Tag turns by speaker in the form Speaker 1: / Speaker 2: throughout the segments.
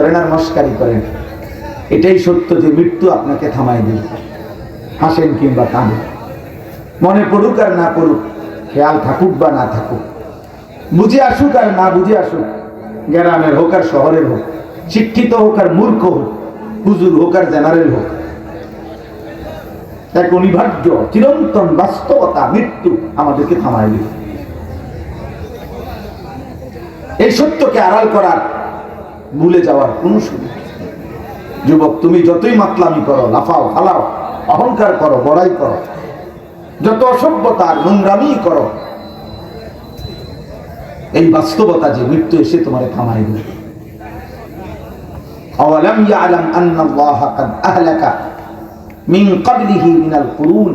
Speaker 1: করেন আর মস্কারি করেন। এটাই সত্য যে মৃত্যু আপনাকে থামাই দেবে। হাসেন কিংবা কাঁদেন, মনে পড়ুক আর না পড়ুক, খেয়াল থাকুক বা না থাকুক, বুঝে আসুক আর না বুঝে আসুক, গ্রামের হোক আর শহরের হোক, শিক্ষিত হোক আর মূর্খ হোক, হুজুর হোক আর জেনারেল হোক, এক অনিবার্য চিরন্তন বাস্তবতা, মৃত্যু আমাদেরকে থামাই দেবে। এই সত্যকে আড়াল করার, ভুলে যাওয়ার কোন সুযোগ। যুবক, তুমি যতই মাতলামি করো, লাফাও ফালাও, অহংকার করো, বড়াই করো, যত অসভ্যতার নোংরামি করো, এই বাস্তবতা যে মৃত্যু এসে তোমার থামাই দেবে। আওয়ালাম ইয়ালাম আন্নাল্লাহা কাদ আহলাকা মিন ক্বাবলিহি মিনাল কুরুন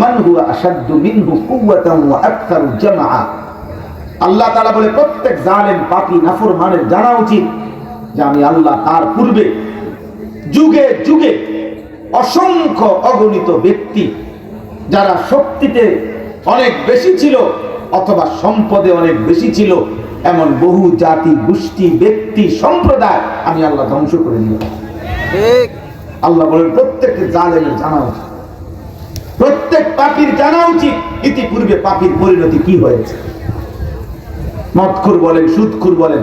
Speaker 1: মান হুয়া আশাদ্দু মিনহু কুওয়াতান ওয়া আকতারু জামআ। আল্লাহ তাআলা বলে, প্রত্যেক জালেম পাপী নাফরমানের জানা উচিত যে আমি আল্লাহ তার পূর্বে যুগে যুগে অসংখ্য অগণিত ব্যক্তি যারা শক্তিতে অনেক বেশি ছিল অথবা সম্পদে অনেক বেশি ছিল, এমন বহু জাতি, গোষ্ঠী, ব্যক্তি, সম্প্রদায় আমি আল্লাহ ধ্বংস করে দিলাম। আল্লাহ বলেন, প্রত্যেক জালেমের জানা উচিত, প্রত্যেক পাপীর জানা উচিত ইতিপূর্বে পাপীর পরিণতি কি হয়েছে। মদখোর বলেন, সুদখোর বলেন,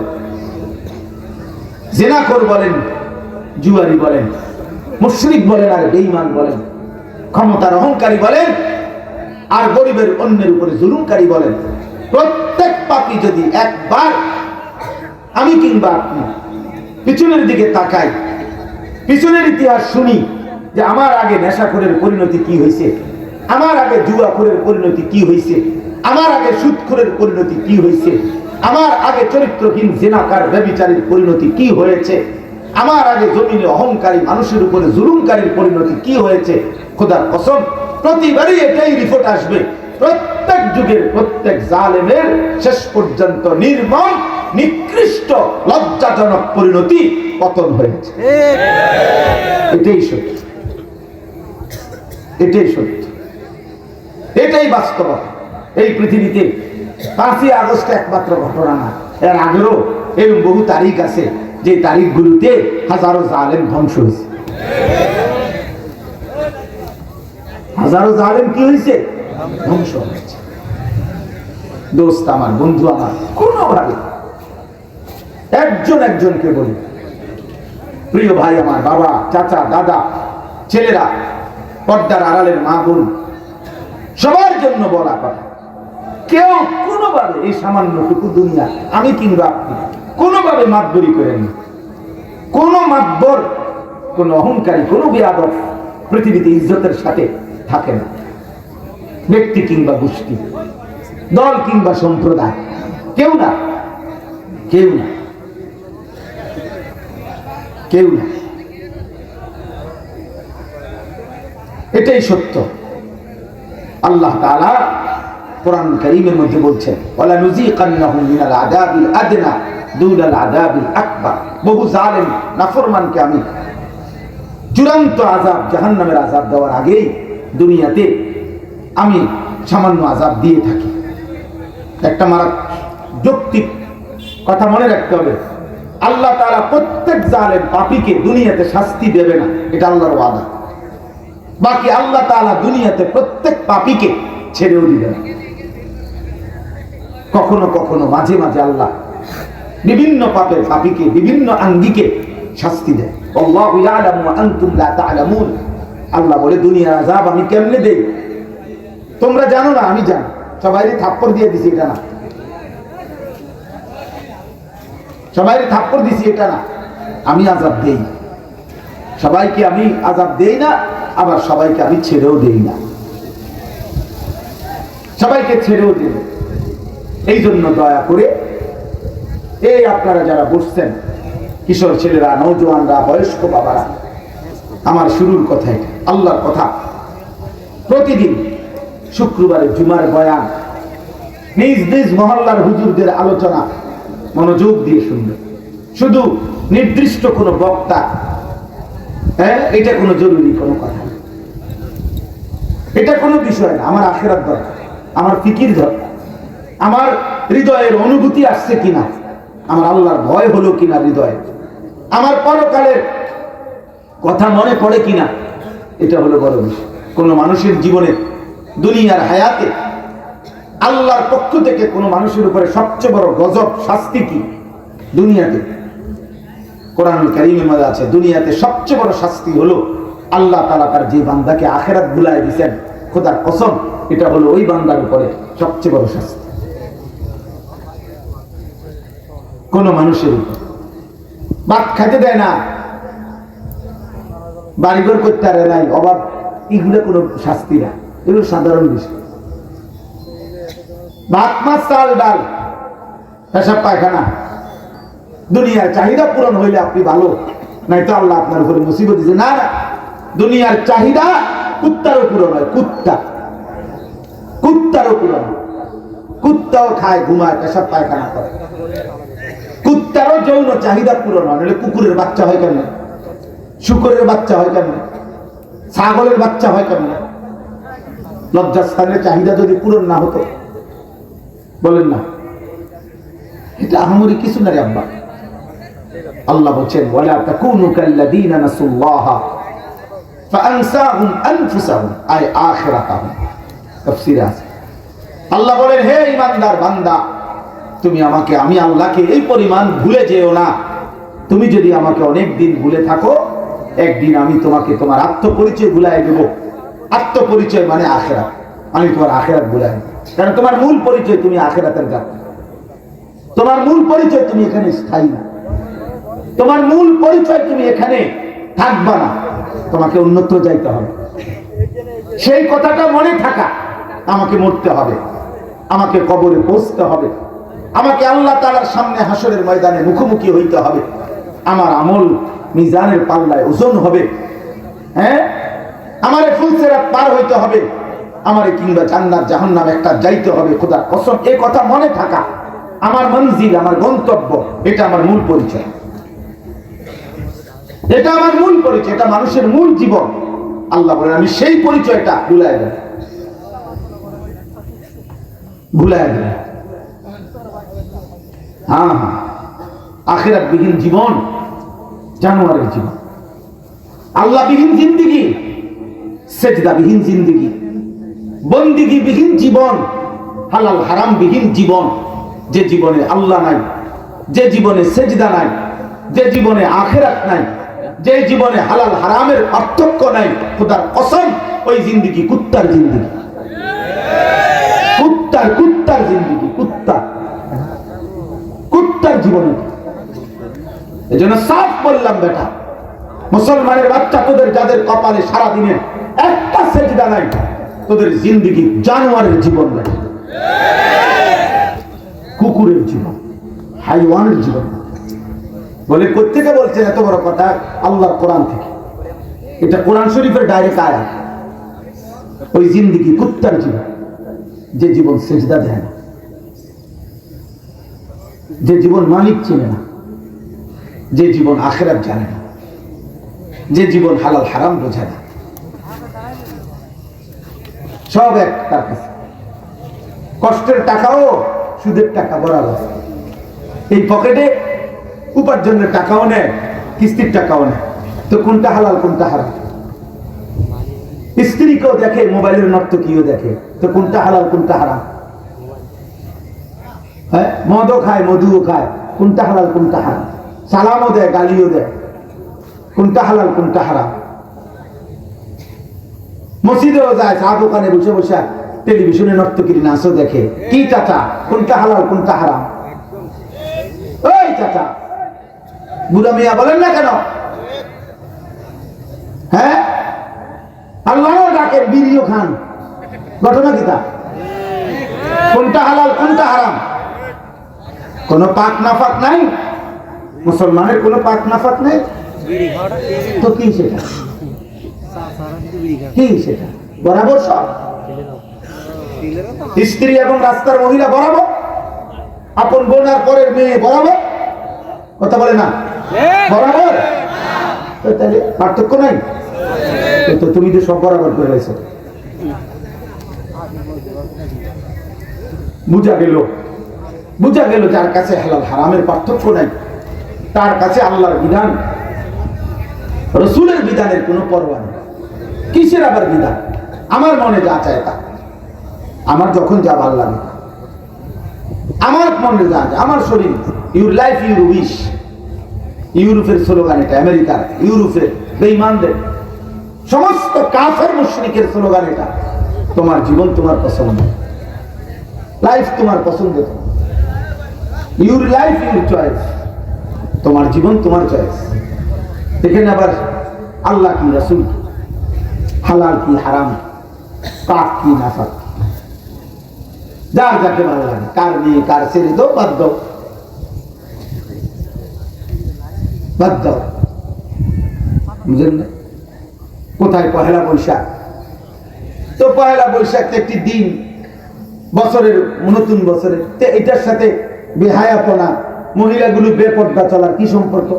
Speaker 1: জিনাখোর বলেন, জুয়ারি বলেন, মুশরিক বলেন আর বেঈমান বলেন, ক্ষমতার অহংকারী বলেন আর গরিবের অন্যের উপরে জুলুমকারী বলেন, প্রত্যেক পাপী যদি একবার আমি কিংবা আপনি পিছনের দিকে তাকাই, পিছনের ইতিহাস শুনি যে আমার আগে নেশাখোরের পরিণতি কি হয়েছে, আমার আগে জুয়াখোরের পরিণতি কি হয়েছে, আমার আগে সুদখোরের পরিণতি কি হয়েছে, আমার আগে চরিত্রহীন জিনাকার ব্যভিচারীর পরিণতি কি হয়েছে, আমার আগে জমিনে অহংকারী মানুষের উপরে জুলুমকারীর পরিণতি কি হয়েছে, খোদার কসম প্রতিবারই এটাই রিপোর্ট আসবে, প্রত্যেক যুগের প্রত্যেক জালেমের শেষ পর্যন্ত নির্মম, নিকৃষ্ট, লজ্জাজনক পরিণতি, পতন হয়েছে। এটাই সত্য, এটাই সত্য, এটাই বাস্তবতা। এই পৃথিবীতে 5ই আগস্ট একমাত্র ঘটনা না, এর আগেও এরকম বহু তারিখ আছে যে তারিখগুলোতে হাজারো জালেম ধ্বংস হয়েছে। হাজারো জালেম কি হয়েছে? ধ্বংস হয়েছে। দোস্ত আমার, বন্ধু আমার, কোনোভাবে একজন একজনকে বলি, প্রিয় ভাই আমার, বাবা, চাচা, দাদা, ছেলেরা, পর্দার আড়ালের মা বোন, সবার জন্য বলা কথা, কেউ কোনোভাবে এই সামান্যটুকু দুনিয়া আমি কিংবা আপনি কোনোভাবে মাতবরি করেন, কোন মাতবর, কোন অহংকারী, কোন বেয়াদব পৃথিবীতে ইজ্জতের সাথে থাকে না। ব্যক্তি কিংবা গোষ্ঠী, দল কিংবা সম্প্রদায়, কেউ না, কেউ না, কেউ না। এটাই সত্য। আল্লাহ তাআলা কোরআন কারীমের মধ্যে বলছেন, ওয়ালা নুযীকান্নাহুম মিনাল আযাবিল আদনা দুনাল আযাবিল আকবার। বহু জালেম নাফরমানকে আমি চূড়ান্ত আযাব, জাহান্নামের আযাব দেওয়ার আগেই দুনিয়াতে আমি সামান্য আযাব দিয়ে থাকি। একটা যৌক্তিক কথা মনে রাখতে হবে, আল্লাহ তাআলা প্রত্যেক জালেম পাপীকে দুনিয়াতে শাস্তি দেবে না, এটা আল্লাহর ওয়াদা। বাকি আল্লাহ তাআলা দুনিয়াতে প্রত্যেক পাপীকে ছেড়েও দিবে না। কখনো কখনো মাঝে মাঝে আল্লাহ বিভিন্ন পাপের পাপীকে বিভিন্ন আঙ্গিকে শাস্তি দেয়। আল্লাহু ইয়ালামু ওয়া আনতুম লা তা'লামুন। আল্লাহ বলে, দুনিয়ার আযাব আমি কেমনে দেই তোমরা জানো না, আমি জানি। সবাইকে থাপ্পড় দিয়ে দিছি এটা না, সবাইকে থাপ্পড় দিছি এটা না, আমি আযাব দেই। সবাইকে আমি আযাব দেই না, আবার সবাইকে আমি ছেড়েও দেই না, সবাইকে ছেড়েও দেই। এই জন্য দয়া করে এই আপনারা যারা বসছেন, কিশোর ছেলেরা, নওজোয়ানরা, বয়স্ক বাবারা, আমার শুরুর কথা এটা, আল্লাহর কথা। প্রতিদিন শুক্রবারে জুমার বয়ান, নিজ নিজ মহল্লার হুজুরদের আলোচনা মনোযোগ দিয়ে শুনবে। শুধু নির্দিষ্ট কোনো বক্তা, এটা কোনো জরুরি কোনো কথা না, এটা কোনো বিষয় না। আমার আখিরাত দরকার, আমার ফিকির দরকার, আমার হৃদয়ের অনুভূতি আসছে কিনা, আমার আল্লাহর ভয় হলো কিনা হৃদয়ে, আমার পরকালের কথা মনে পড়ে কিনা, এটা হলো বড় বিষয়। কোন মানুষের জীবনে, দুনিয়ার হায়াতে আল্লাহর পক্ষ থেকে কোন মানুষের উপরে সবচেয়ে বড় গজব শাস্তি কি? দুনিয়াতে কোরআনুল কারীমে মধ্যে আছে, দুনিয়াতে সবচেয়ে বড় শাস্তি হলো আল্লাহ তাআলা তার যে বান্দাকে আখিরাত ভুলায় দিয়েছেন, খোদার কসম, এটা হলো ওই বান্দার উপরে সবচেয়ে বড় শাস্তি। কোন মানুষের উপর ভাত খেতে দেয় না, বাড়িঘর করতে পারে নাই, অভাব, এগুলো কোনো শাস্তি না, এগুলো সাধারণ বিষয়। ভাত মাছ চাল ডাল পেশাব পায়খানা, দুনিয়ার চাহিদা পূরণ হইলে আপনি ভালো, নাই তো আল্লাহ আপনার উপরে মুসিবত দিচ্ছে। না না, দুনিয়ার চাহিদা কুত্তারও পূরণ হয়, কুত্তারও পূরণ হয়। কুত্তাও খায়, ঘুমায়, পেশাব পায়খানা করে, কুত্তারও যৌন চাহিদা পূরণ হয়। নাহলে কুকুরের বাচ্চা হয় কেন? শুকরের বাচ্চা হয় কেন? ছাগলের বাচ্চা হয় কেন? লজ্জাস্থানের চাহিদা যদি পূরণ না হতো, বলেন না, এটা আহামরি কিছু না রে আব্বা। আল্লাহ বলেন, ওয়ালা তাকুনু কাল্লাযীনা নাসুল্লাহা ফাআনসাহুম আনফুসাহুম, আই আখিরাতাহুম। তাফসীরে আছে, আল্লাহ বলেন, হে ঈমানদার বান্দা, তুমি আমাকে, আমি আল্লাহকে এই পরিমাণ ভুলে যেও না। তুমি যদি আমাকে অনেক দিন ভুলে থাকো, একদিন আমি তোমাকে তোমার আত্মপরিচয় ভুলাই দেব। আত্মপরিচয় মানে আখিরাত, আমি তোমার আখিরাত ভুলাই দেব। কারণ তোমার মূল পরিচয় তুমি আখিরাতের যাত্রী, তোমার মূল পরিচয় তুমি এখানে স্থায়ী না, তোমার মূল পরিচয় তুমি এখানে থাকবা না, তোমাকে অন্যত্র যাইতে হবে। সেই কথাটা মনে থাকা, আমাকে মরতে হবে, আমাকে কবরে পৌঁছতে হবে, আমাকে আল্লাহ তাআলার সামনে হাসরের ময়দানে মুখোমুখি হইতে হবে, আমার আমল মিজানের পাল্লায় ওজন হবে, হ্যাঁ, আমারে ফুলসিরাত পার হইতে হবে, আমারে কিংবা জান্নাত জাহান্নাম একটা যাইতে হবে। খোদার কসম, এই কথা মনে থাকা আমার মঞ্জিল, আমার গন্তব্য, এটা আমার মূল পরিচয়, এটা আমার মূল পরিচয়, এটা মানুষের মূল জীবন। আল্লাহ বলেন, আমি সেই পরিচয়টা ভুলাই দেব, ভুলাই দেব। হ্যাঁ হ্যাঁ, আখিরাত বিহীন জীবন জানোয়ারের জীবন, আল্লাহ বিহীন জিন্দিগি, সেজদা বিহীন জিন্দিগি, বন্দিগি বিহীন জীবন, হালাল হারাম বিহীন জীবন। যে জীবনে আল্লাহ নাই, যে জীবনে সেজদা নাই, যে জীবনে আখিরাত নাই, যে জীবনে হালাল হারামের পার্থক্য নাই, খোদার কসম, ওই জিন্দিগি কুত্তার জিন্দিগি, কুত্তার জিন্দিগি, কুত্তার জীবন। এই জন্য সাফ বললাম, বেটা মুসলমানের বাচ্চা, তোদের যাদের কপালে সারাদিনের একটা সেজদা নাই, তোদের জিন্দিগি জানোয়ারের জীবন, বেটা, কুকুরের জীবন, হাইওয়ানের জীবন। বলে কোত্থেকে বলছেন এত বড় কথা? আল্লাহর কোরআন থেকে, এটা কোরআন শরীফের ডাইরেক্ট আয়াত। ওই জিন্দিগি কুত্তার জীবন, যে জীবন সেজদা দেয় না, যে জীবন মালিক চিনে না, যে জীবন আখিরাত জানে না, যে জীবন হালাল হারাম বোঝে না, সব এক তার কাছে। কষ্টের টাকাও সুদের টাকা বরাবর, এই পকেটে উপার্জনের টাকাও নেয়, কিস্তির টাকাও নেয়। তো কোনটা হালাল কোনটা হারাম? স্ত্রীকেও দেখে, মোবাইলের নর্তকীও দেখে, তো কোনটা হালাল কোনটা হারাম? হ্যাঁ, মদও খায়, মধুও খায়, কোনটা হালাল কোনটা হারাম? সালামও দেয়, গালিও দেয়, কোনটা হালাল কোনটা হারাম? মসজিদেও যায়, চা দোকানে বসে বসে টেলিভিশনে নর্তকীর নাচও দেখে। কি চাচা, কোনটা হালাল কোনটা হারাম? ওই চাচা, বুড়া মিয়া বলেন না কেন? হ্যাঁ, আল্লাহ ডাকে, বিড়িও খান, ঘটনা কি তা? কোনটা হালাল কোনটা হারাম? কোন পাক নাফাক নাই, মুসলমানের কোন পাক নাফাক নাই। তো কি সেটা, কি সেটা? বরাবর সব স্ত্রী এবং রাস্তার মহিলা বরাবর, আপন বোন আর পরের মেয়ে বরাবর, কথা বলে না বরাবর, তাহলে পার্থক্য নাই তো? তুমি তো সব বরাবর করে রয়েছে। বুঝা গেল যার কাছে হালাল হারামের পার্থক্য নাই, তার কাছে আল্লাহর বিধান রসুলের বিধানের কোনো পরোয়া নেই। কিসের আবার বিধান? আমার মনে যা চায় তা, আমার যখন যা ভালো লাগে, আমার মনে যা চায়, আমার শরীর। ইউর লাইফ ইউর উইশ, ইউরোপের স্লোগান এটা, আমেরিকার, ইউরোপের বেঈমানদের, সমস্ত কাফের মুশরিকের স্লোগান এটা। তোমার জীবন তোমার পছন্দ, লাইফ তোমার পছন্দ, ইউর লাইফ ইউর চয়েস, তোমার জীবন তোমার চয়েস। এখানে আবার আল্লাহ কি, রাসূল কি, হালাল কি হারাম, পাক কি নাফাক, যার যাকে ভালো লাগে, কার নিয়ে কার ছেড়ে দাও, বাদ দাও, বাদ দাও। বুঝলেন না? কোথায় পহেলা বৈশাখ? তো পহেলা বৈশাখ একটি দিন, বছরের নতুন বছরের, এটার সাথে বেহায়াপনা, মহিলাগুলো বেপর্দা চলার কি সম্পর্ক?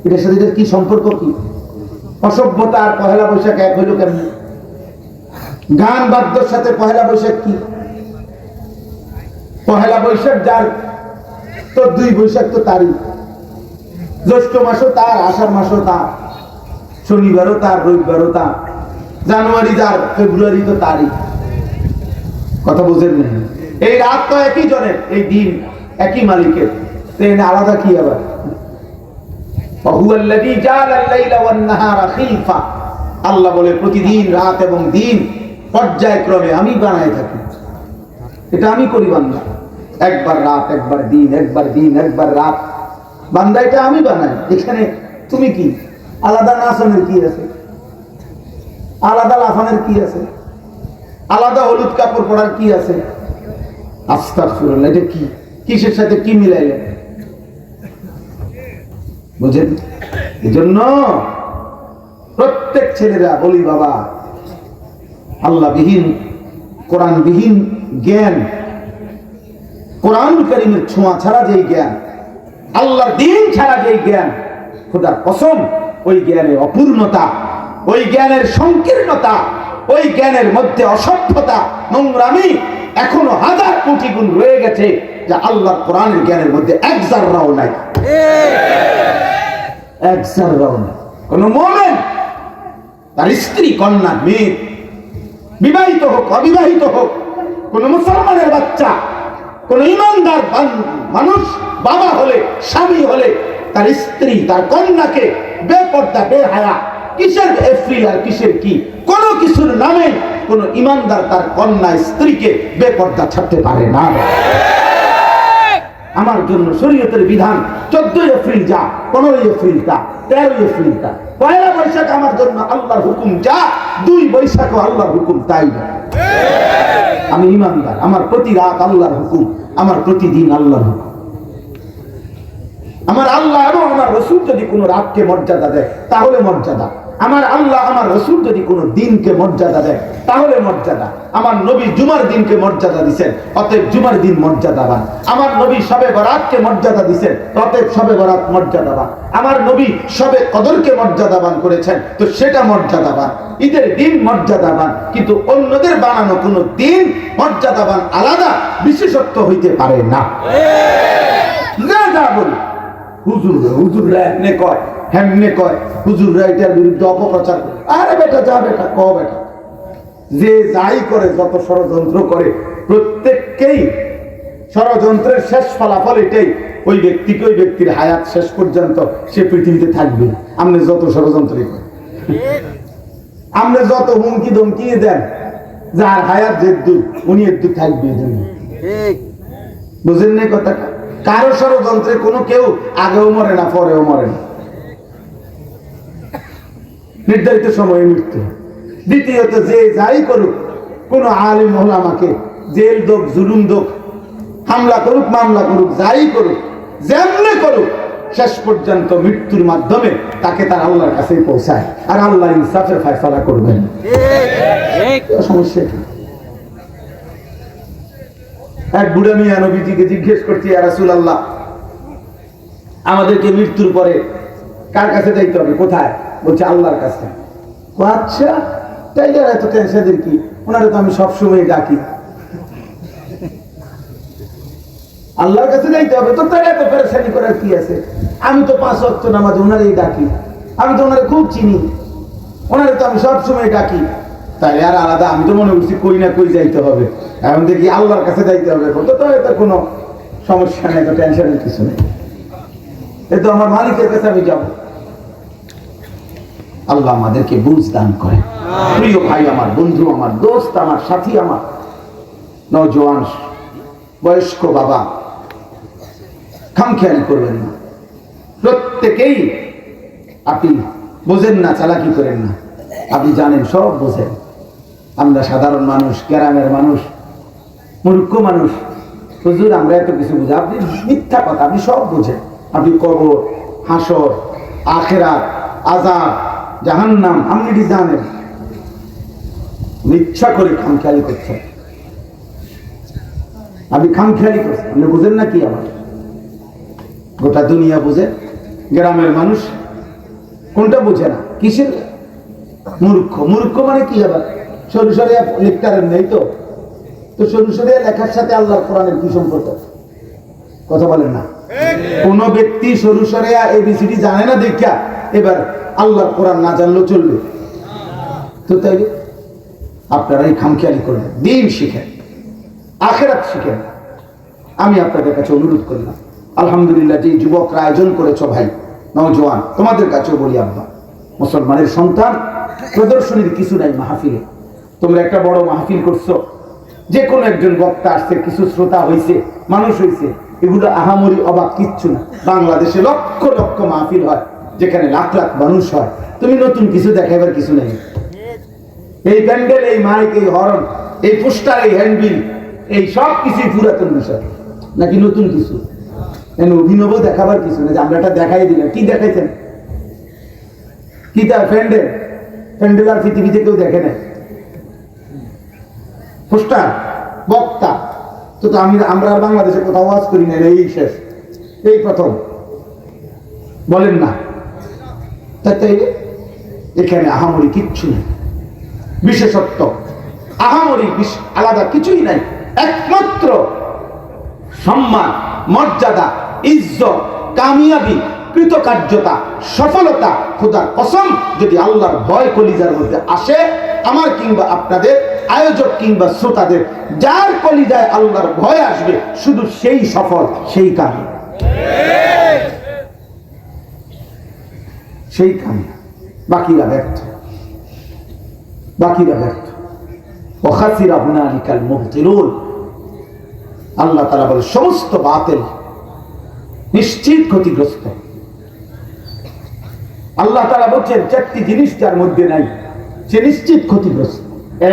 Speaker 1: এটার সাথে কি সম্পর্ক? কি অসভ্যতা আর পহেলা বৈশাখ এক হইল কেমন? গান বাদ্যর সাথে পহেলা বৈশাখ কি? পহেলা বৈশাখ যার, তো 2 বৈশাখ তো তারই, জ্যৈষ্ঠ মাসও তার, আষাঢ় মাসও তার, শনিবারও তার, রবিবারও তার, জানুয়ারি যার, ফেব্রুয়ারি তো তারই। কথা বুঝেন না? এই রাত তো একই জনের, এই দিন একই মালিকের, আলাদা কি আবার? আল্লাহ বলে প্রতিদিন রাত এবং দিন পর্যায়ক্রমে আমি বানাই থাকি, এটা আমি করি বান্দা। একবার রাত, একবার দিন, একবার দিন, একবার রাত, বান্দা এটা আমি বানাই। এখানে তুমি কি আলাদা নাচনের কি আছে? আলাদা লাফানের কি আছে? আলাদা হলুদ কাপড় পরার কি আছে? আস্তাগফিরুল্লাহ, এটা কি? কিসের সাথে কি মিলাইলেন? বুঝেন? এজন্য প্রত্যেক ছেলেরা বলি, বাবা, আল্লাহ বিহীন, কোরআন বিহীন জ্ঞান, কোরআন কারীমের ছোঁয়া ছাড়া যেই জ্ঞান, আল্লাহর দ্বীন ছাড়া যেই জ্ঞান, খোদার কসম ওই জ্ঞানের অপূর্ণতা, ওই জ্ঞানের সংকীর্ণতা, ওই জ্ঞানের মধ্যে অসভ্যতা, নোংরামি এখনো 1000 কোটি গুণ রয়ে গেছে, যা আল্লাহর কোরআনের জ্ঞানের মধ্যে এক জাররাও নাই, এক জাররাও নাই। কোন মুমিন তার স্ত্রী, কন্যা, মেয়ে, বিবাহিত হোক অবিবাহিত হোক, কোন মুসলমানের বাচ্চা, কোন ইমানদার মানুষ বাবা হলে, স্বামী হলে, তার স্ত্রী, তার কন্যাকে বেপর্দা, বেহায়া, কিসের এপ্রিল আর কিসের কি, কোন কিছুর নামে কোন ইমানদার তার কন্যা, স্ত্রীকে বেপর্দা ছাড়তে পারে না। আমার জন্য শরীয়তের বিধান 14 এপ্রিল যা, 15 এপ্রিল তা, 13 এপ্রিল তা, পয়লা বৈশাখ আমার জন্য আল্লাহর হুকুম যা, 2 বৈশাখ আল্লাহর হুকুম তাই। আমি ইমানদার, আমার প্রতি রাত আল্লাহর হুকুম, আমার প্রতিদিন আল্লাহর হুকুম। আমার আল্লাহ এবং আমার রাসূল যদি কোনো রাতকে মর্যাদা দেয় তাহলে মর্যাদা, আমার আল্লাহ আমার রাসূল যদি কোনো দিনকে মর্যাদা দেয় তাহলে মর্যাদা। আমার নবী জুমার দিনকে মর্যাদা দিবেন, অতএব জুমার দিন মর্যাদাবান। আমার নবী শবে বরাতকে মর্যাদা দিবেন, অতএব শবে বরাত মর্যাদাবান। আমার নবী শবে কদরকে মর্যাদাবান করেছেন, তো সেটা মর্যাদাবান। ঈদের দিন মর্যাদাবান, কিন্তু অন্যদের বানানো কোনো দিন মর্যাদাবান আলাদা বিশেষত্ব হইতে পারে না। যা বলি হুজুররা এমনি কয়, হেমনে কয়, হুজুররা এটার বিরুদ্ধে অপপ্রচার করে। আরে বেটা যা, বেটা ক, বেটা যে যাই করে, যত ষড়যন্ত্র করে, প্রত্যেককেই ষড়যন্ত্রের শেষ ফলাফল এটাই, ওই ব্যক্তিকে, ওই ব্যক্তির হায়াত শেষ পর্যন্ত সে পৃথিবীতে থাকবে। আপনি যত ষড়যন্ত্রই করেন, আপনি যত হুমকি ধমকি দেন, যার হায়াত যেদু উনি একটু থাকবে। বুঝেন নাই কথাটা? কারো ষড়যন্ত্রে কোনো কেউ আগেও মরে না, পরেও মরে না, নির্ধারিত সময়ে মৃত্যু। দ্বিতীয়ত, যে যাই করুক, কোন আলিম ওলামাকে জেল দোক, জুলুম দোক, হামলা করুক, মামলা করুক, যাই করুক, যেমনে করুক, শেষ পর্যন্ত মৃত্যুর মাধ্যমে তাকে তার আল্লাহর কাছে পৌঁছায়, আর আল্লাহ ইনসাফের ফয়সালা করবেন। সমস্যা কি? এক বুড়া মিয়া নবীজিকে জিজ্ঞেস করছি, ইয়া রাসূলুল্লাহ, আমাদেরকে মৃত্যুর পরে কার কাছে যাইতে হবে? কোথায়? বলছে আল্লাহর কাছে। আচ্ছা, তাই এত টেনশনের কি? ওনারা তো আমি সবসময় ডাকি। আল্লাহর কাছে যাইতে হবে তো, তাই এত পেরেশানি করার কি আছে? আমি তো 5 ওয়াক্ত নামাজ ওনারই ডাকি, আমি তো ওনারে খুব চিনি, ওনারে তো আমি সবসময় ডাকি, তাই আর আলাদা আমি তো মনে করছি কই না কই যাইতে হবে, এখন দেখি আল্লাহর কাছে যাইতে হবে, তো এটার কোনো সমস্যা নেই, তো টেনশনের কিছু নেই, এ তো আমার মালিকের কাছে আমি যাব। আল্লাহ আমাদেরকে বুঝ দান করে। প্রিয় ভাই আমার, বন্ধু আমার, দোস্ত আমার, সাথী আমার, নওজোয়ান বয়স্ক বাবা, খামখেয়ালি করবেন না। প্রত্যেকেই আপনি বোঝেন না, চালাকি করেন না, আপনি জানেন, সব বোঝেন। আমরা সাধারণ মানুষ, গ্রামের মানুষ, মূর্খ মানুষ, হুজুর আমরা এত কিছু বুঝি, আপনি মিথ্যা কথা, আপনি সব বোঝেন। আপনি কবর, হাসর, আখিরাত, আযাব, জাহান্নাম আপনি জানেন, ইচ্ছা করে খামখেয়ালি করছেন, আপনি খামখেয়ালি করছেন, আপনি বুঝেন না কি? আবার গোটা দুনিয়া বুঝে, গ্রামের মানুষ কোনটা বুঝে না? কিসের মূর্খ? মূর্খ মানে কি? আবার সরু সরিয়া লিখতারেন নেই তো, তো সরু সরিয়া লেখার সাথে আল্লাহর কোরআনের কি সম্পর্ক? কথা বলেন না। কোন ব্যক্তি সরু সরিয়া এবিসিডি জানে না দেখা এবার আল্লাহর কোরআন না জানলেও চলবে? তো তাই আপনারাই খামখেয়ালি করবেন, দিন শিখেন, আখিরাত শিখেন। আমি আপনাদের কাছে অনুরোধ করলাম, আলহামদুলিল্লাহ, যে যুবকরা আয়োজন করেছ ভাই, নওজোয়ান, তোমাদের কাছেও বলি, আব্বা মুসলমানের সন্তান, প্রদর্শনীর কিছু নাই মাহফিলে। তোমরা একটা বড় মাহফিল করছো, যে কোনো একজন বক্তা আসছে, কিছু শ্রোতা হয়েছে, মানুষ হয়েছে, এগুলো আহামরি অবাক কিচ্ছু না। বাংলাদেশে লক্ষ লক্ষ মাহফিল হয়, যেখানে লাখ লাখ মানুষ হয়। তুমি নতুন কিছু দেখাইবার কিছু নেই। এই প্যান্ডেল, এই মাইক, এই হর্ন, এই পোস্টার, এই হ্যান্ডবিল, এই সব কিছুই পুরাতন বিষয় নাকি নতুন কিছু? অভিনব দেখাবার কিছু না, যে আমরা এটা দেখাই দিলাম। কি দেখাইছেন? কি তার প্যান্ডেল? প্যান্ডেল আর পৃথিবীতে কেউ দেখে না। পোস্টার, বক্তা, তো আমরা আর বাংলাদেশে কোথাও ওয়াজ করি না, এই শেষ, এই প্রথম, বলেন না? তাই এখানে আহামরি কিচ্ছু নেই, বিশেষত্ব আহামরি আলাদা কিছুই নাই। একমাত্র সম্মান, মর্যাদা, ইজ্জত, কামিয়াবি, কৃতকার্যতা, সফলতা, খোদার কসম, যদি আল্লাহর ভয় কলিজার মধ্যে আসে, আমার কিংবা আপনাদের, আয়োজক কিংবা শ্রোতাদের, যার কলিজায় আল্লাহর ভয় আসবে, শুধু সেই সফল, সেই কামি, সেই কামি, বাকিরা ব্যর্থ, বাকিরা ব্যর্থ। ওয়াখাসিরা হুনালিকাল মুবতিলুন। আল্লাহ তাআলা বলে, সমস্ত বাতিল নিশ্চিত ক্ষতিগ্রস্ত। আল্লাহ তাআলা বলছেন, চারটি জিনিস যার মধ্যে নাই সে নিশ্চিত ক্ষতিগ্রস্ত।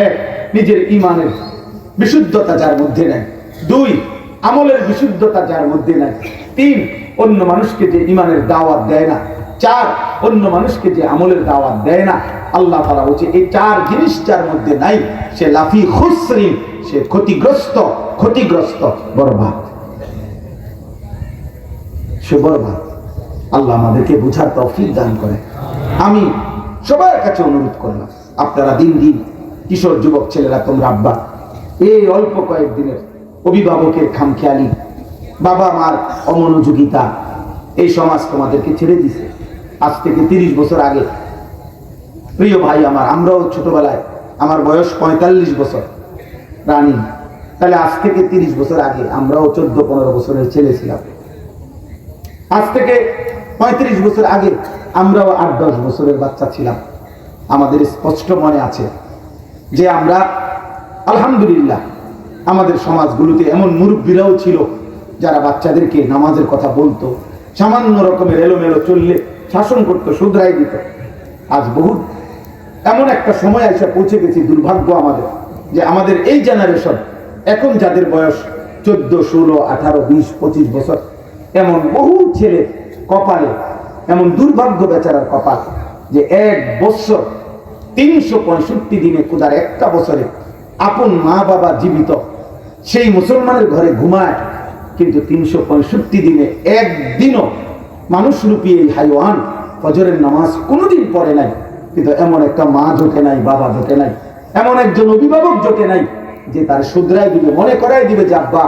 Speaker 1: এক, নিজের ঈমানের বিশুদ্ধতা যার মধ্যে নাই। দুই, আমলের বিশুদ্ধতা যার মধ্যে নাই। তিন, অন্য মানুষকে যে ঈমানের দাওয়াত দেয় না। চার, অন্য মানুষকে যে আমলের দাওয়াত দেয় না। আল্লাহ তাআলা বলছে, এই চার জিনিস যার মধ্যে নাই সে লাফি খুসরিন, সে ক্ষতিগ্রস্ত, ক্ষতিগ্রস্ত, বরবাদ, সে বরবাদ। আল্লাহ আমাদেরকে বুঝার তৌফিক দান করে। আমি সবার কাছে অনুরোধ করলাম, আপনারা দিন দিন কিশোর যুবক ছেলেরা, তোমরা আব্বা, এই অল্প কয়েকদিনের অভিভাবকের খামখেয়ালি, বাবা মার অমনোযোগিতা, এই সমাজ তোমাদেরকে ছেড়ে দিছে। আজ থেকে 30 বছর আগে, প্রিয় ভাই আমার, আমরাও ছোটবেলায়, আমার বয়স 45 বছর রানিং, তাহলে আজ থেকে 30 বছর আগে আমরাও 14-15 বছরের ছেলে ছিলাম। আজ থেকে 35 বছর আগে আমরাও 8-10 বছরের বাচ্চা ছিলাম। আমাদের স্পষ্ট মনে আছে যে আমরা, আলহামদুলিল্লাহ, আমাদের সমাজগুলোতে এমন মুরব্বীরাও ছিল যারা বাচ্চাদেরকে নামাজের কথা বলতো, সামান্য রকমের এলোমেলো চললে শাসন করতো, শুধরাই দিত। আজ বহুত এমন একটা সময় এসে পৌঁছে গেছি, দুর্ভাগ্য আমাদের, যে আমাদের এই জেনারেশন, এখন যাদের বয়স 14, 16, 18, 20, 25 বছর, এমন বহু ছেলে কপালে, এমন দুর্ভাগ্য বেচারার কপাল, যে 1 বছর 365 দিনে, খোদার একটা বছরে আপন মা বাবা জীবিত, সেই মুসলমানের ঘরে ঘুমায়, কিন্তু 365 দিনে একদিনও মানুষরূপী এই হাইওয়ান ফজরের নামাজ কোনোদিন পড়ে নাই। কিন্তু এমন একটা মা জোটে নাই, বাবা জোটে নাই, এমন একজন অভিভাবক জোটে নাই যে তার শুধরাই দিবে, মনে করাই দিবে যে আব্বা,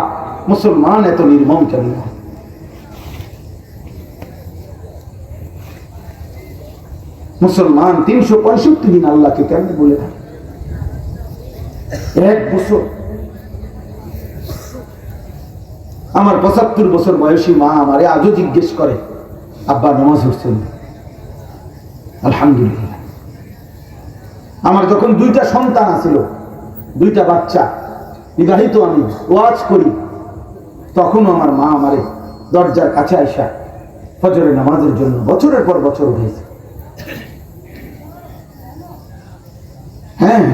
Speaker 1: মুসলমান এত নির্মম কেন? মুসলমান 365 দিন আল্লাহকে কেমনে বলে থাকে? 1 বছর। আমার 75 বছর বয়সী মা আমারে আজও জিজ্ঞেস করে, আব্বা নামাজ পড়ছেন? আলহামদুলিল্লাহ। আমার যখন 2টা সন্তান আছিল, 2টা বাচ্চা, বিবাহিত, আমি ওয়াজ করি, তখনও আমার মা আমারে দরজার কাছে আইসা ফজরের নামাজের জন্য বছরের পর বছর উঠেছে। হ্যাঁ,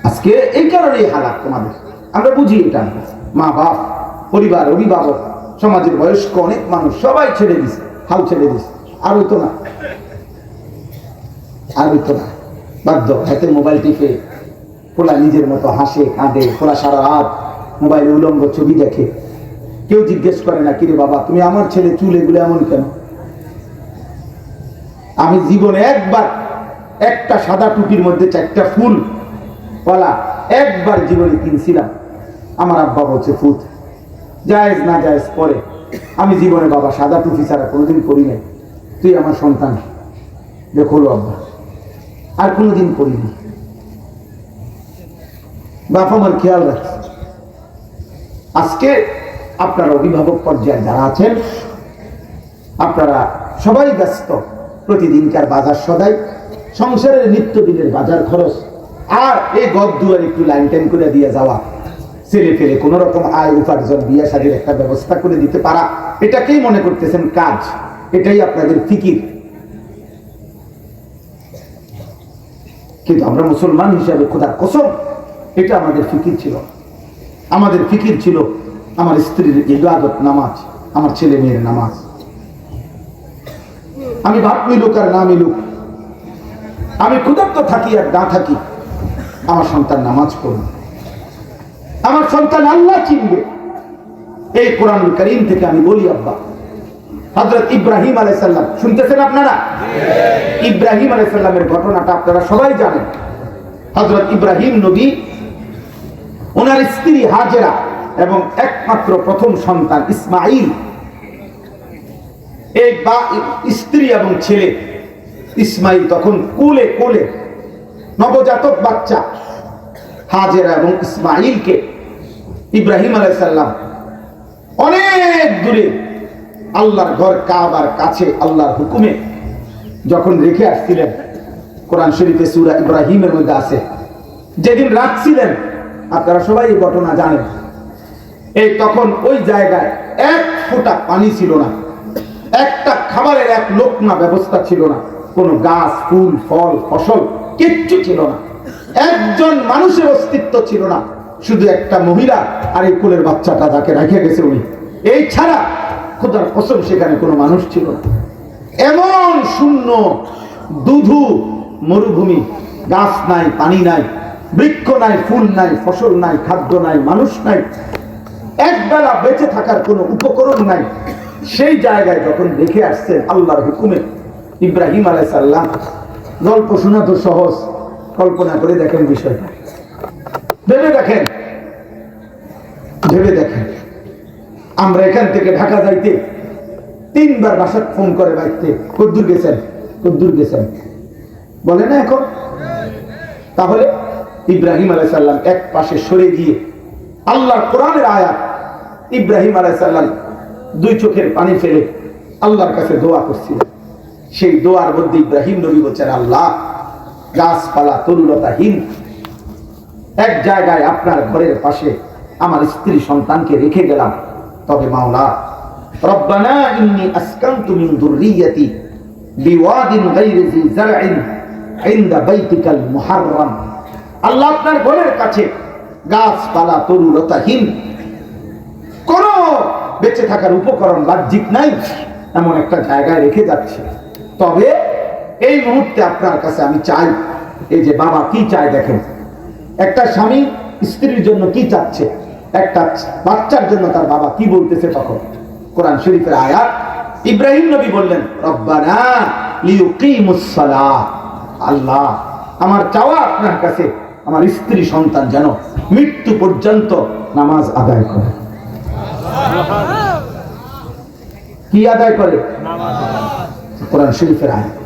Speaker 1: আজকে এই কারণেই হালাত তোমাদের। আমরা বুঝি এটা। মা বাপ, পরিবার, অভিভাবক, সমাজের বয়স্ক অনেক মানুষ সবাই ছেড়ে দিছে, হাল ছেড়ে দিছে। আর হইতো না, আর হইতো না, বাধ্য। হাতে মোবাইল টিপে পোলা নিজের মতো হাসে, কাঁদে। পোলা সারা রাত মোবাইলে উলঙ্গ ছবি দেখে। কেউ জিজ্ঞেস করে না, কিরে বাবা তুমি আমার ছেলে চুল এগুলো এমন কেন? আমি জীবনে একবার একটা সাদা টুপির মধ্যে 4টা ফুল বলা একবার জীবনে কিনছিলাম। আমার আব্বা বলছে ফুট জায়েজ না জায়েজ পরে। আমি জীবনে বাবা সাদা টুপি ছাড়া কোনোদিন করি নাই। তুই আমার সন্তান, দেখো আব্বা, আর কোনোদিন করিনি। বাপ আমার খেয়াল রাখছে। আজকে আপনারা অভিভাবক পর্যায়ে যারা আছেন, আপনারা সবাই ব্যস্ত। প্রতিদিনকার বাজার সদাই, সংসারের নিত্যদিনের বাজার খরচ, আর এই ঘর দুয়ার একটু লাইন টাইন করে দিয়ে যাওয়া, ছেলে ফেলে কোন রকম আয় উপার্জন, বিয়ে শাদীর একটা ব্যবস্থা করে দিতে পারা, এটাকেই মনে করতেছেন কাজ। এটাই আপনাদের ফিকির। কিন্তু আমরা মুসলমান হিসাবে খোদার কসম, এটা আমাদের ফিকির ছিল। আমাদের ফিকির ছিল আমার স্ত্রীর ইবাদত, নামাজ, আমার ছেলে মেয়ের নামাজ। আমি ভাত মিলুক আর না মিলুক, আমি ক্ষুধার্ত থাকি আর না থাকি, আমার সন্তান নামাজ পড়বে, আমার সন্তান আল্লাহ চিনবে। এই কোরআনুল কারীম থেকে আমি বলি আব্বা, হযরত ইব্রাহিম আলাইহিস সালাম, শুনতেছেন আপনারা? ইব্রাহিম আলাইহিস সালামের ঘটনাটা আপনারা সবাই জানেন। হযরত ইব্রাহিম নবী, ওনার স্ত্রী হাজেরা এবং একমাত্র প্রথম সন্তান ইসমাঈল, এই স্ত্রী এবং ছেলে ইসমাঈল তখন কোলে কোলে নবজাতক বাচ্চা হাজেরা এবং ইসমাঈলকে ইব্রাহিম আলাইহিস সালাম অনেক দূরে আল্লাহর ঘর কাবার কাছে আল্লাহর হুকুমে যখন রেখে আসছিলেন, কোরআন শরীফে সূরা ইব্রাহিমের মধ্যে আছে, যেদিন রাখছিলেন আপনারা সবাই এই ঘটনা জানেন। এই তখন ওই জায়গায় 1 ফোঁটা পানি ছিল না, একটা খাবারের 1 লোকমা ব্যবস্থা ছিল না, কোনো গাছ, ফুল, ফল, ফসল কিচ্ছু ছিল না, একজন মানুষের অস্তিত্ব ছিল না, শুধু একটা মহিলা আর এই কোলের বাচ্চাটা তাকে রেখে গেছে উনি। এই ছাড়া খোদার কসম সেখানে কোনো মানুষ ছিল না। এমন শূন্য দুধু মরুভূমি, গাছ নাই, পানি নাই, বৃক্ষ নাই, ফুল নাই, ফসল নাই, খাদ্য নাই, মানুষ নাই, একবেলা বেঁচে থাকার কোনো উপকরণ নাই। সেই জায়গায় যখন দেখে আসছেন আল্লাহর হুকুমে ইব্রাহিম আলাইহিস সালাম, গল্প শোনা তো সহজ, কল্পনা করে দেখেন বিষয়টা, ভেবে দেখেন, ভেবে দেখেন। আমরা এখান থেকে ঢাকা যাইতে 3বার বাসায় ফোন করে বাইতে, কদ্দুর গেছেন, কদ্দুর গেছেন বলে না এখন। তাহলে ইব্রাহিম আলাইহিস সালাম এক পাশে সরে গিয়ে আল্লাহর কোরআনের আয়াত, ইব্রাহিম আলাইহিস সালাম 2 চোখের পানি ফেলে আল্লাহর কাছে দোয়া করছিলেন। সেই দোয়ার মধ্যে ইব্রাহিম নবী বলছেন, আল্লাহ, গাছপালা তরুলতাহীন এক জায়গায় আপনার ঘরের পাশে আমার স্ত্রী সন্তানকে রেখে গেলাম, তবে মাওলা রব্বানা ইন্নী আসকানতু মিন যুররিয়্যাতি বিওয়াদিন গায়রি যি যারইন ইনদা বাইতিকাল মুহাররাম, আল্লাহ আপনার ঘরের কাছে গাছপালা তরুলতাহীন, কোন বেঁচে থাকার উপকরণ বাহ্যিক নাই, এমন একটা জায়গায় রেখে যাচ্ছে। তবে এই মুহূর্তে আপনার কাছে আমি চাই, এই যে বাবা কি চায় দেখেন, একটা স্বামী স্ত্রীর জন্য কি চাচ্ছে, একটা বাচ্চার জন্য তার বাবা কি বলতেছে। তখন কোরআন শরীফের আয়াত, ইব্রাহিম নবী বললেন, রব্বানা লিয়ুকিমুস সালাহ, আল্লাহ আমার চাওয়া আপনার কাছে আমার স্ত্রী সন্তান যেন মৃত্যু পর্যন্ত নামাজ আদায় করে। কি আদায় করে? কোরআন শরীফের আয়াত।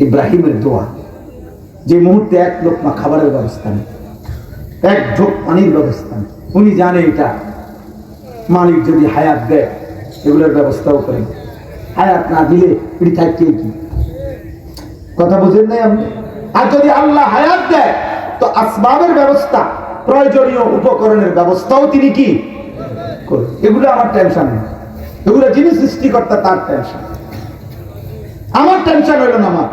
Speaker 1: ইব্রাহিমের দোয়া, যে মুহূর্তে এক লোকমা খাবারের ব্যবস্থা নেই, এক ঢোক পানির ব্যবস্থা নেই, উনি জানে এটা মালিক যদি হায়াত দেয় এগুলোর ব্যবস্থাও করেন, হায়াত না দিলে এটি থাকতে কি কথা বোঝেন নাই আপনি? আর যদি আল্লাহ হায়াত দেয় তো আসবাবের ব্যবস্থা, প্রয়োজনীয় উপকরণের ব্যবস্থাও তিনি কি করেন। এগুলো আমার টেনশন নেই, এগুলো যিনি সৃষ্টিকর্তা তার টেনশন। আমার টেনশন হলো নামাজ,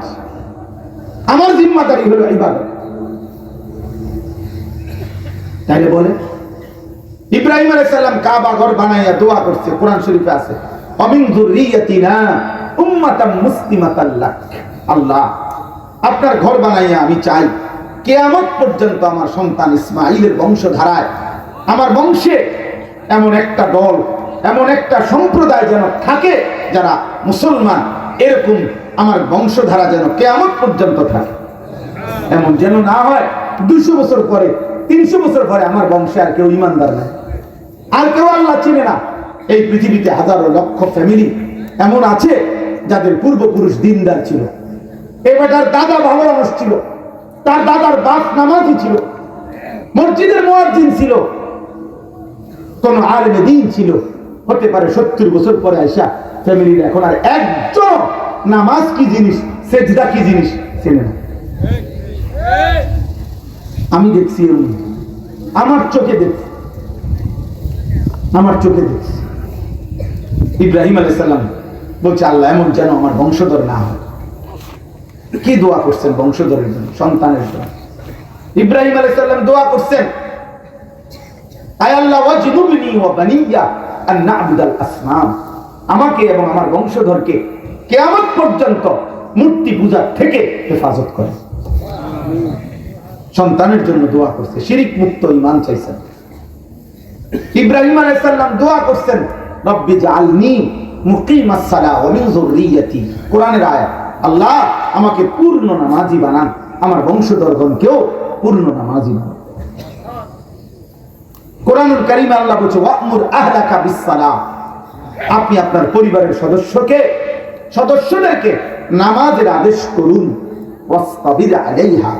Speaker 1: আমার জিম্মাদারি হলো ইবাদত। তাইলে বলে ইব্রাহিম আলাইহিস সালাম কাবা ঘর বানাইয়া দোয়া করছে, কোরআন শরীফে আছে, আমিন যুররিয়াতিনা উম্মাতাম মুসলিমাতাল লাক। আল্লাহ, আপনার ঘর বানাইয়া আমি চাই কিয়ামত পর্যন্ত আমার সন্তান ইসমাঈলের বংশধারায়, আমার বংশে এমন একটা দল, এমন একটা সম্প্রদায় যেন থাকে যারা মুসলমান, এরকম আমার বংশধারা যেন কিয়ামত পর্যন্ত থাকে। এমন যেন না হয় 200 বছর পরে, 300 বছর পরে আমার বংশে আর কেউ ইমানদার নাই, আর কেউ আল্লাহ চিনে না। এই পৃথিবীতে হাজারো লক্ষ ফ্যামিলি এমন আছে যাদের পূর্বপুরুষ দ্বীনদার ছিল, এ বেটার দাদা ভালো মানুষ ছিল, তার দাদার বাপ নামাজি ছিল, মসজিদের মুয়াজ্জিন ছিল, কোন আলেমে দ্বীন ছিল। হতে পারে 70 বছর পরে আইসা ফ্যামিলির এখন আর একজন নামাজ কি জিনিস, সেজদা কি জিনিস চেনে না। আমি দেখছি, আমার চোখে দেখছি, আমার চোখে দেখছি। ইব্রাহিম আলাইহিস সালাম বলছে, আল্লাহ এমন যেন আমার বংশধর না হয়। কি দোয়া করছেন বংশধরের জন্য, সন্তানের জন্য। ইব্রাহিম আলাইহিস সালাম দোয়া করছেন, আয় আল্লাহ ওয়াজনুবনি ওয়া বানিয়া আন না'বুদাল আসনাম, আমাকে এবং আমার বংশধরকে কিয়ামত পর্যন্ত মূর্তি পূজা থেকে হেফাজত করেন। সন্তানের জন্য দোয়া করছে, শিরিক মুক্ত ঈমান চাইছেন। ইব্রাহিম আলাইহিস সালাম দোয়া করছেন, রব্বি জাআলনি মুকিমাস সালাহ ওয়া মিন যুররিয়াতি, কোরআনের আয়াত, আল্লাহ আমাকে পূর্ণ নামাজি বানান, আমার বংশধরগণকেও পূর্ণ নামাজি বানান। কোরআনুল কারীমে আল্লাহ বলছে, ওয়া'মুর আহলাকা বিস-সালাহ, আপনি আপনার পরিবারের সদস্যদেরকে নামাজের আদেশ করুন, ওয়াসতাবির আলাইহা,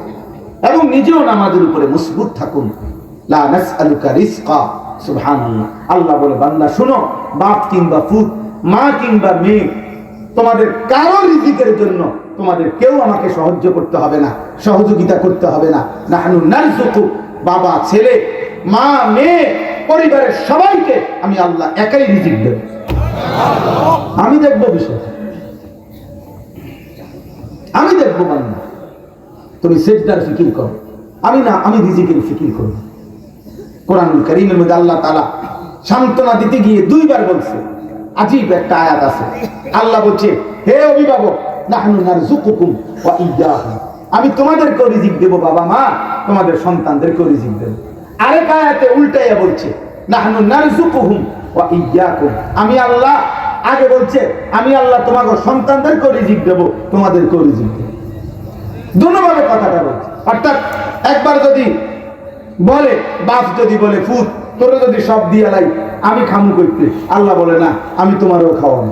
Speaker 1: এবং নিজেও নামাজের উপরে মজবুত থাকুন, লা নাসআলুকা রিজকা। সুবহানাল্লাহ। আল্লাহ বলে, বান্দা শুনো, বাপ কিংবা ফুত, মা কিংবা মেয়ে, তোমাদের কারো রিজিকের জন্য তোমাদের কেউ আমাকে সাহায্য করতে হবে না, সহযোগিতা করতে হবে না। নাহনু নারযুকু, বাবা ছেলে মা মেয়ে পরিবারের সবাইকে আমি আল্লাহ একাই রিজিক দেব। আমি দেখবো বিষয়, আমি দেখবো। বান্দা তুমি সেজদার ফিকির করো, আমি না, আমি রিজিকের ফিকির করব। কোরআনুল কারীমের মধ্যে আল্লাহ তাআলা সান্ত্বনা দিতে গিয়ে 2 বার বলছে, আজীব একটা আয়াত আছে। আল্লাহ বলছে, হে অভিভাবক, নাহনু নারযুকুকুম ওয়া ইয়্যাহুম, আমি তোমাদেরকেও রিজিক দেব, বাবা মা তোমাদের সন্তানদেরকেও রিজিক দেব। আরেক আয়াতে উল্টাইয়া বলছে, নাহনু নারযুকুহুম ওয়া ইয়্যাকুম, আমি আল্লাহ, আগে বলছে আমি আল্লাহ তোমাদের সন্তানদেরকেও রিজিক দেব, তোমাদেরকেও রিজিক দেব। দুনোভাবে কথাটা বলছে। অর্থাৎ একবার যদি বলে, বাপ যদি বলে, ফুত তোরে যদি সব দিয়ে লাই আমি খামু করতে, আল্লাহ বলে না, আমি তোমারও খাওয়াবো।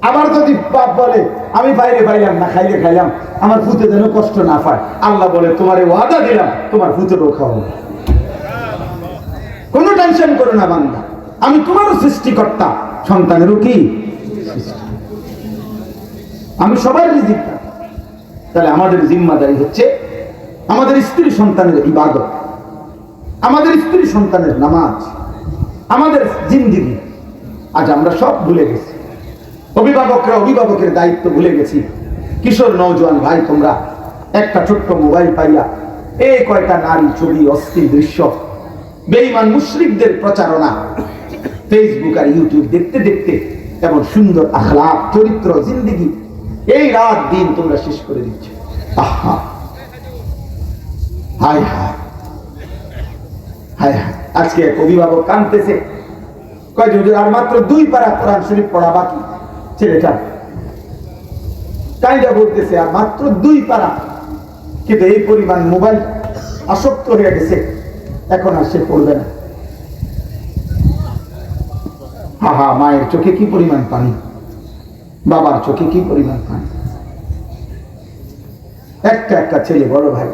Speaker 1: আবার যদি বাপ বলে, আমি বাইরে পাইলাম না, খাইলে খাইলাম, আমার ফুতে যেন কষ্ট না পায়, আল্লাহ বলে তোমারে ওয়াদা দিলাম তোমার ফুতেরও খাওয়াবো। কোনো টেনশন করো না বান্দা, আমি তোমারও সৃষ্টিকর্তা, সন্তানেরও কি সৃষ্টি, আমি সবার রিজিক। তাহলে আমাদের জিম্মাদারি হচ্ছে আমাদের স্ত্রী সন্তানের ইবাদত, আমাদের স্ত্রী সন্তানের নামাজ, আমাদের জিন্দেগি। আজ আমরা সব ভুলে গেছি, অভিভাবকরা অভিভাবকের দায়িত্ব ভুলে গেছি। কিশোর নওজোয়ান ভাই, তোমরা একটা ছোট্ট মোবাইল পাইয়া এই কয়টা নারী ছবি, অশ্লীল দৃশ্য, বেঈমান মুশরিকদের প্রচারণা, ফেসবুক আর ইউটিউব দেখতে দেখতে এমন সুন্দর আখলাক, চরিত্র, জিন্দেগি এই রাত দিন তোমরা শেষ করে দিচ্ছ। আহা, হায় হায় হায় হায়। আজকে এক অভিভাবক কাঁদতেছে, কয় হুজুর আর মাত্র 2 পারা কোরআন শরীফ পড়া বাকি। ছেলেটা কাইন্ডা বলতেছে আর মাত্র 2 পারা, কিন্তু এই পরিমাণ মোবাইল আসক্ত হয়ে গেছে, এখন আর সে পড়বে না। হা হা, মায়ের চোখে কি পরিমাণ পানি, বাবার চোখে কি পরিমাণ পানি। একটা একটা ছেলে, বড় ভাই,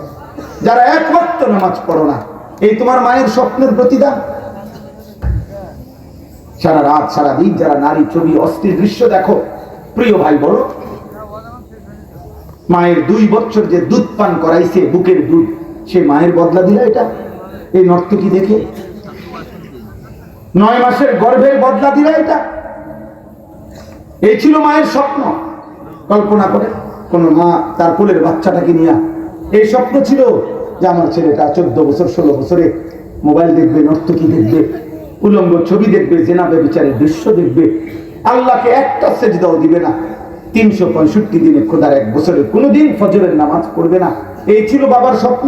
Speaker 1: যারা এক ওয়াক্ত নামাজ পড়ো না, এই তোমার মায়ের স্বপ্নের প্রতিদান। সারা রাত সারা দিন যারা নারী ছবি অস্থির দৃশ্য দেখো, প্রিয় ভাই বলো, মায়ের 2 বছর যে দুধ পান করাইছে, বুকের দুধ, সে মায়ের বদলা দিল এটা এই নর্তকী দেখে? 9 মাসের গর্ভের বদলা দিল এটা? এই ছিল মায়ের স্বপ্ন। কল্পনা করে কোন মা তার কোলের বাচ্চাটাকে নিয়ে এই স্বপ্ন ছিল যে আমার ছেলেটা 14 বছর 16 বছরে মোবাইল দেখবে, নর্তকী দেখবে, উলঙ্গ ছবি দেখবে, জেনা ব্যভিচারের দৃশ্য দেখবে, আল্লাহকে একটা সেজদাও দিবে না, 365 দিনে খোদার 1 বছরে কোনোদিন ফজরের নামাজ পড়বে না। এই ছিল বাবার স্বপ্ন।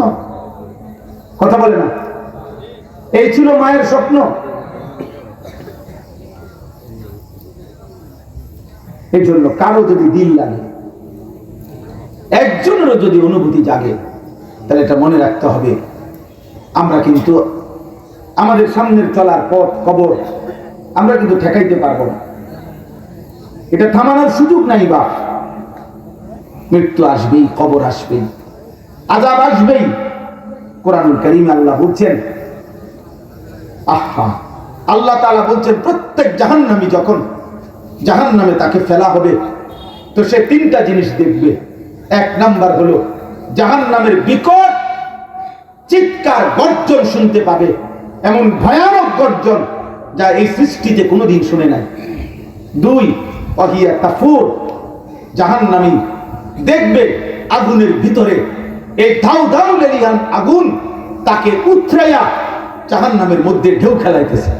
Speaker 1: কথা বলে না? এই ছিল মায়ের স্বপ্ন। এই জন্য কারো যদি দিল লাগে, একজনেরও যদি অনুভূতি জাগে, তাহলে এটা মনে রাখতে হবে, আমরা কিন্তু আমাদের সামনের চলার পথ কবর আমরা কিন্তু ঠেকাইতে পারবো না। এটা থামানোর সুযোগ নাই। বা মৃত্যু আসবেই, কবর আসবেই, আযাব আসবেই। কোরআনুল কারীমে আল্লাহ বলছেন, আল্লাহ তাআলা বলছেন, প্রত্যেক জাহান্নামী যখন জাহান্নামে তাকে ফেলা হবে, তো সে 3টা জিনিস দেখবে। 1 নাম্বার হলো জাহান্নামের বিকট চিৎকার, গর্জন শুনতে পাবে, এমন ভয়ানক গর্জন যা এই সৃষ্টিতে কোনোদিন শুনে নাই। 2, ওয়াহিয়া তাফুর, জাহান্নামী দেখবে আগুনের ভিতরে এই দাউ দাউ লেলিহান আগুন তাকে উথরাইয়া জাহান্নামের মধ্যে ঢেউ খেলাইতেছে।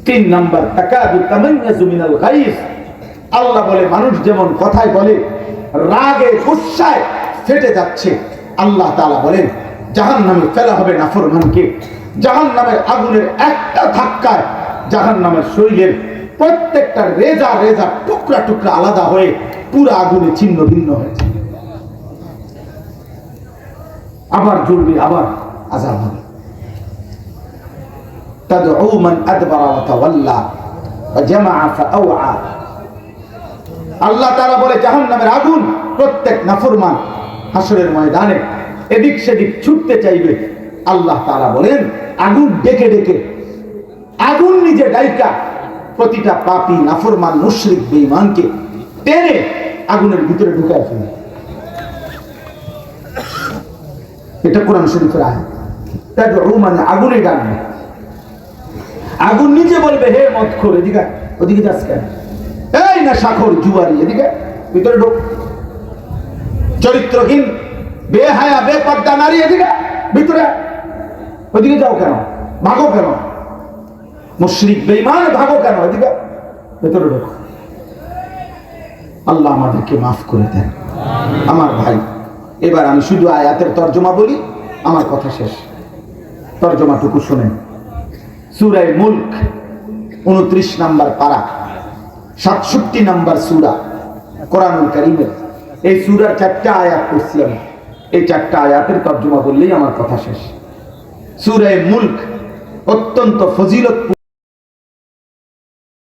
Speaker 1: 3 নাম্বার, তাকাদু তামাইয়াজু মিনাল গায়জ, আল্লাহ বলে মানুষ যেমন কথায় বলে রাগে গুসায় ফেটে যাচ্ছে, আল্লাহ তাআলা বলেন জাহান্নামে ফেলা হবে নাফরমানকে। জাহান্নামের আগুনের একটা ধাক্কায় জাহান্নামের শরীরের প্রত্যেকটা রেজা রেজা টুকরা টুকরা আলাদা হয়ে পুরো আগুনে ছিন্ন ভিন্ন হয়েছে। আবার জ্বলবে, আবার আযাব হবে। তাদউ মান আদবারা ওয়া তাওয়াল্লা ওয়া জামাআ ফাআওয়া, আল্লাহ তাআলা বলে জাহান্নামের আগুন প্রত্যেক নাফরমান হাসরের ময়দানে এদিক সেদিক ছুটতে চাইবে। আল্লাহ তাআলা বলেন আগুন ডেকে ডেকে, আগুন নিজে ডাইকা প্রতিটা পাপী নাফরমান মুশরিক বেঈমানকে টেনে আগুনের ভিতরে ঢুকায় ফেলে। এটা কোরআন শরীফের আয়াত। তাদউ মানে আগুনে ডাকবে, আগুন নিজে বলবে হে মদখোর, এদিকে ওদিকে যাস কেন, এই নেশাখোর জুয়ারি, এদিকে ভিতরে ঢোক, চরিত্রহীন বেহায়া বেপর্দা নারী, এদিকে ভিতরে, ওদিকে যাও কেন, ভাগো কেন, মুশরিক বেঈমান ভাগো কেন, এদিকে ভিতরে ঢোক। আল্লাহ আমাদেরকে মাফ করে দেন। আমার ভাই, এবার আমি শুধু আয়াতের তর্জমা বলি, আমার কথা শেষ। তর্জমাটুকু শুনেন। সূরা মুলক 29 নাম্বার পারা, 67 নাম্বার সূরা কোরআনুল কারীমের। এই সূরার 4টা আয়াত পড়ছি আমি, এই 4টা আয়াতের তর্জমা বললেই আমার কথা শেষ। সূরা মুলক অত্যন্ত ফজিলত